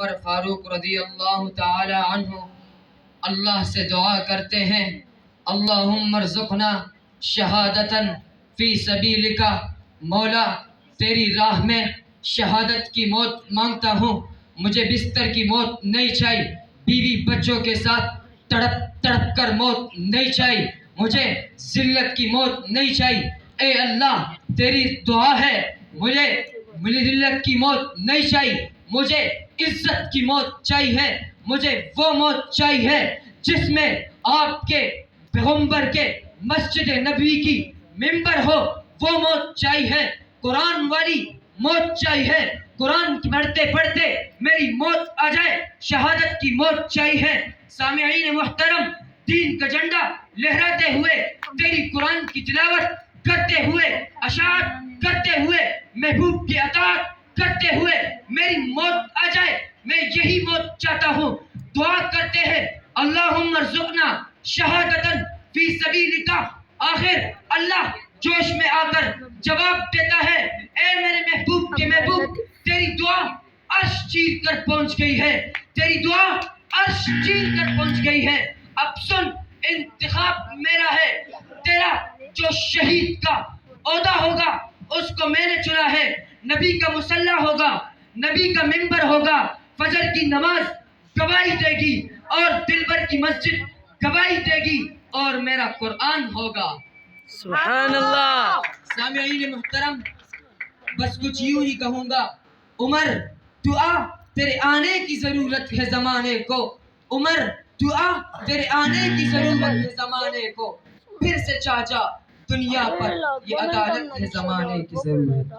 عمر فاروق رضی اللہ تعالی عنہ اللہ سے دعا کرتے ہیں، اللہم ارزقنا شہادتاً فی سبیلک، مولا تیری راہ میں شہادت کی موت مانگتا ہوں، مجھے بستر کی موت نہیں چاہیے، بیوی بچوں کے ساتھ تڑپ تڑپ کر موت نہیں چاہیے، مجھے ذلت کی موت نہیں چاہیے۔ اے اللہ تیری دعا ہے، مجھے ذلت کی موت نہیں چاہیے، مجھے عزت کی موت چاہیے، مجھے وہ موت چاہیے جس میں آپ کے پیغمبر کے مسجد نبوی کی ممبر ہو، وہ موت چاہیے، قرآن والی موت چاہیے، قرآن پڑھتے پڑھتے میری موت آ جائے، شہادت کی موت چاہیے۔ سامعین محترم، دین کا جھنڈا لہراتے ہوئے، تیری قرآن کی تلاوت کرتے ہوئے، اشعار کرتے ہوئے، محبوب کی اطاعت کرتے ہوئے میری موت آ جائے، میں یہی موت چاہتا ہوں۔ دعا کرتے ہیں، اللہم ارزقنا شہادتاً فی سبیلک، آخر اللہ جوش میں آ کر جواب دیتا ہے، اے میرے محبوب کے محبوب، تیری دعا عرش چیر کر پہنچ گئی ہے، تیری دعا عرش چیر کر پہنچ گئی ہے۔ اب سن، انتخاب میرا ہے، تیرا جو شہید کا عہدہ ہوگا اس کو میں نے چنا ہے، نبی کا مصلی ہوگا، نبی کا ممبر ہوگا، فجر کی نماز گواہی دے گی، اور دلبر کی مسجد گواہی دے گی، اور میرا قرآن ہوگا۔ سبحان اللہ۔ سامعین محترم، بس کچھ یوں ہی کہوں گا، عمر تو آ، تیرے آنے کی ضرورت ہے زمانے کو، عمر تو آ، تیرے آنے کی ضرورت ہے زمانے کو، پھر سے چاچا دنیا پر یہ عدالت ہے زمانے کی ضرورت۔